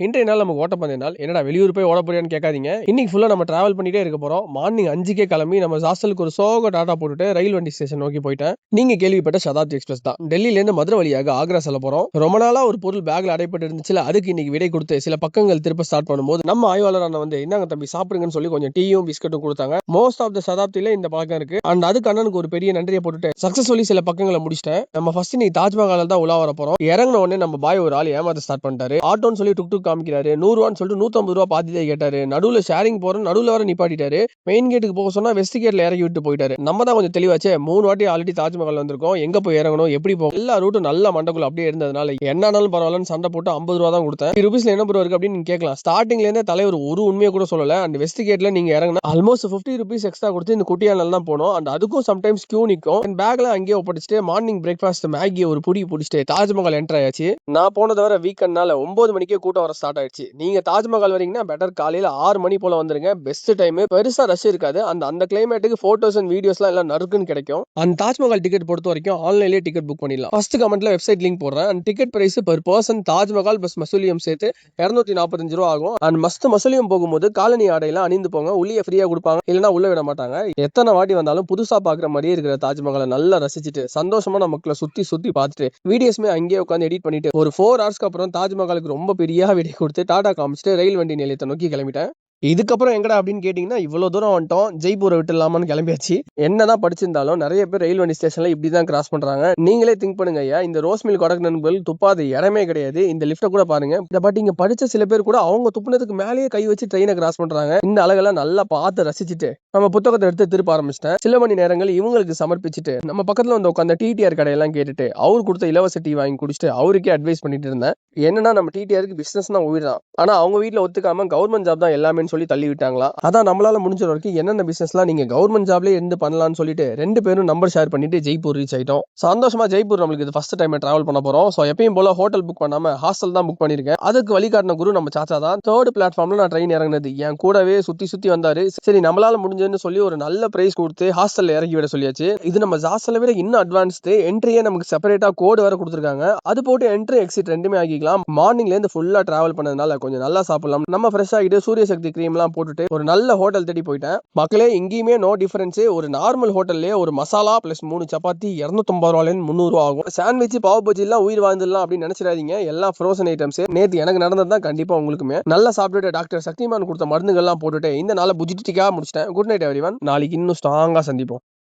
இன்றைய நாள் நமக்கு ஓட்டப்பந்தய நாள். என்னடா வெளியூர் போய் ஓட போறியான்னு கேட்காதீங்க. இன்னைக்கு ஃபுல்லா நம்ம டிராவல் பண்ணிட்டே இருக்க போறோம். மார்னிங் 5க்கே கிளம்பி நம்ம ஹாஸ்டலுக்கு ஒரு சோக டாடா போட்டுட்டு ரயில் வண்டி ஸ்டேஷன் நோக்கி போயிட்டேன். நீங்க கேள்விப்பட்ட சதாப்தி எக்ஸ்பிரஸ் தான். டெல்லியில இருந்து மதுரை வழியாக ஆக்ரா செல்ல போறோம். ரொம்ப நாளா ஒரு பொருள் பேக்ல அடைப்பட்டு இருந்துச்சுல, அதுக்கு இன்னைக்கு விடை கொடுத்து சில பக்கங்கள் திருப்ப ஸ்டார்ட் பண்ணும்போது நம்ம ஆய்வாளர் அண்ணன் வந்து இந்தாங்க தம்பி சாப்பிடுங்கன்னு சொல்லி கொஞ்சம் டீயும் பிஸ்கட்டும் கொடுத்தாங்க. மோஸ்ட் ஆஃப் த சதாப்தியில இந்த பழக்கம் இருக்கு. அண்ட் அதுக்கு அண்ணனுக்கு ஒரு பெரிய நன்றியை போட்டுட்டு சக்சஸ்ஃபுல்லி சில பக்கங்களை முடிச்சிட்டேன். நம்ம ஃபர்ஸ்ட் நீ தாஜ்மஹால் தான் உலா வர போறோம். இறங்கின உடனே நம்ம பாய் ஒரு ஆள் ஏமாத்த ஸ்டார்ட் பண்ணிட்டாரு. ஆட்டோன்னு சொல்லி டுக் டுக் காமிக்கிறாரு. 100 ரூபான்னு சொல்லிட்டு 150 ரூபா பாதிதே கேட்டாரு. நடுவுல ஷேரிங் போறோம், நடுவுல வர நிப்பாட்டிட்டாரு. மெயின் கேட்டுக்கு போக சொன்னா வெஸ்ட் கேட்ல இறக்கி விட்டு போயிட்டாரு. நம்ம தான் கொஞ்சம் தெளிவாச்சே, 3 வாட்டி ஆல்ரெடி தாஜ்மஹால் வந்திருக்கோம், எங்க போய் இறங்கணும், எப்படி போகும், எல்லா ரூட்டும் நல்ல மண்டக்குள்ள அப்படியே இருந்ததுனால என்னாலும் பரவாயில்லன்னு சண்டை போட்டு 50 ரூபா தான் கொடுத்தேன். ரூபீஸ்ல என்ன ப்ரோ இருக்கு அப்படின்னு நீங்க கேட்கலாம். ஸ்டார்டிங்ல இருந்தே தலைவர் ஒரு உண்மையை கூட சொல்லல. அண்ட் வெஸ்ட் கேட்ல நீங்க இறங்கினா ஆல்மோஸ்ட் 50 ரூபீஸ் எக்ஸ்ட்ரா கொடுத்து இந்த குட்டியால தான் போனோம். அண்ட் அதுக்கும் சம்டைம்ஸ் கியூ நிக்கும். என் பேக்ல அங்கேயே ஒப்படைச்சிட்டு மார்னிங் பிரேக்ஃபாஸ்ட் மேகி ஒரு புடி பிடிச்சிட்டு தாஜ்மஹால் என்டர் ஆயாச்சு. நான் போனதை வர வீக்கெண்ட்னால 9 மணிக்கே கூட்டம் வர ஸ்டார்ட் ஆயிடுச்சு. நீங்க தாஜ்மஹால் வரீங்கன்னா பெட்டர் காலையில 6 மணி போல வந்துருங்க. Best time. பெருசா ரஷ் இருக்காது. அந்த கிளைமேட்டுக்கு போட்டோஸ் அண்ட் வீடியோஸ்லாம் எல்லாம் நறுக்குன்னு கிடைக்கும். அந்த தாஜ்மஹால் டிக்கெட் பொறுத்த வரைக்கும் ஆன்லைன்லயே டிக்கெட் புக் பண்ணிடலாம். ஃபர்ஸ்ட் கமெண்ட்ல வெப்சைட் லிங்க் போடுறேன். And ticket price per person Taj Mahal பஸ் மசூலியம் சேர்த்து 245 ரூபா ஆகும். அண்ட் மஸ்ட் மசூலியம் போகும்போது காலனி ஆடையெல்லாம் அணிந்து போங்க. உள்ளே ஃப்ரீயா கொடுப்பாங்க, இல்லைன்னா உள்ள விட மாட்டாங்க. எத்தனை வாட்டி வந்தாலும் புதுசா பாக்குற மாதிரியே இருக்கிற தாஜ்மஹாலை நல்லா ரசிச்சுட்டு சந்தோஷமான மக்களை சுத்தி சுத்தி பார்த்துட்டு வீடியோஸ்மே அங்கேயே உட்காந்து எடிட் பண்ணிட்டு ஒரு 4 ஹவர்ஸ்க்கு அப்புறம் தாஜ்மஹாலுக்கு ரொம்ப பெரிய வெடி கொடுத்து டாடா காமிச்சிட்டு ரயில் வண்டி நிலையத்தை நோக்கி கிளம்பிட்டேன். இதுக்கப்புறம் எங்கடா அப்படின்னு கேட்டீங்கன்னா, இவ்வளவு தூரம் வந்துட்டோம், ஜெய்ப்பூரை விட்டுலாமான்னு கிளம்பியாச்சு. என்னதான் படிச்சிருந்தாலும் நிறைய பேர் ரயில் வண்டி ஸ்டேஷன்ல இப்படிதான் கிராஸ் பண்றாங்க. நீங்களே திங்க் பண்ணுங்க ஐயா, இந்த ரோஸ் மில் கொடக் நண்பர்கள் துப்பாத இடமே கிடையாது. இந்த லிப்ட கூட பாருங்க. பட் இங்க படிச்ச சில பேர் கூட அவங்க துப்புனதுக்கு மேலேயே கை வச்சு ட்ரெயினை கிராஸ் பண்றாங்க. இந்த அழகெல்லாம் நல்லா பார்த்து ரசிச்சுட்டு நம்ம புத்தகத்தை எடுத்து திருப்ப ஆரம்பிச்சிட்டேன். சில மணி நேரங்கள் இவங்களுக்கு சமர்ப்பிச்சுட்டு நம்ம பக்கத்துல வந்து உட்காந்த டிடிஆர் கடையெல்லாம் கேட்டுட்டு அவர் கொடுத்த இலவச டீ வாங்கி குடிச்சிட்டு அவருக்கே அட்வைஸ் பண்ணிட்டு இருந்தேன். என்னன்னா நம்ம டிடிஆருக்கு பிசினஸ் தான் உயிர் தான். ஆனா அவங்க வீட்டுல ஒத்துக்காம கவர்மெண்ட் ஜாப் தான் எல்லாமே சொல்லி தள்ளி விட்டாங்களா. அதான் நம்மளால முடிஞ்ச வரைக்கும் என்னென்ன பிசினஸ்லாம் நீங்க கவர்மெண்ட் ஜாப்லயே இருந்து பண்ணலாம்னு சொல்லிட்டு 2 பேரும் நம்பர் ஷேர் பண்ணிட்டு ஜெய்ப்பூர் ரீச் ஆயிட்டோம். சந்தோஷமா ஜெய்ப்பூர் நம்மளுக்கு இது ஃபர்ஸ்ட் டைம் டிராவல் பண்ண போறோம். சோ எப்பயும் போல ஹோட்டல் புக் பண்ணாம ஹாஸ்டல் தான் புக் பண்ணிருக்கேன். அதுக்கு வழிகாட்டின குரு நம்ம சாச்சா தான். 3rd பிளாட்ஃபார்ம்ல நான் ட்ரெயின் இறங்கினது என் கூடவே சுத்தி சுத்தி வந்தாரு. சரி நம்மளால முடிஞ்சதுன்னு சொல்லி ஒரு நல்ல பிரைஸ் கொடுத்து ஹாஸ்டல்ல இறக்கி விட சொல்லியாச்சு. இது நம்ம ஹாஸ்டல்ல விட இன்னும் அட்வான்ஸ்டு. என்ட்ரியே நமக்கு செப்பரேட்டா கோடு வர கொடுத்துருக்காங்க. அது போட்டு என்ட்ரி எக்ஸிட் ரெண்டுமே ஆகிக்கலாம். மார்னிங்ல இருந்து ஃபுல்லா டிராவல் பண்ணதுனால கொஞ்சம் நல்லா சாப்பிடலாம். நம்ம ஃப்ரெஷ் ஆகிட்டு சூரிய சக்தி கிரீம் எல்லாம் போட்டுட்டு ஒரு நல்ல ஹோட்டல் தேடி போயிட்டேன். மக்களே இங்கேயுமே நோ டிஃபரன்ஸ். ஒரு நார்மல் ஹோட்டல்லே ஒரு மசாலா பிளஸ் 3 சப்பாத்தி 250 ரூபாயிலிருந்து 300 ரூபா ஆகும். சாண்ட்விச் பாவ் பஜ்ஜி எல்லாம் உயிர் வாழ்ந்துடலாம் அப்படின்னு நினைச்சிடாதீங்க. எல்லாம் ஃப்ரோசன் ஐட்டம்ஸ். நேத்து எனக்கு நடந்ததுதான் கண்டிப்பா உங்களுக்குமே. நல்லா சாப்பிட்டுட்டு டாக்டர் சக்திமான் கொடுத்த மருந்துகள் எல்லாம் போட்டுட்டு இந்த நாளை புஜிட்டிக்கா முடிச்சிட்டேன். Good night everyone. நாளைக்கு இன்னும் ஸ்ட்ராங்கா சந்திப்போம்.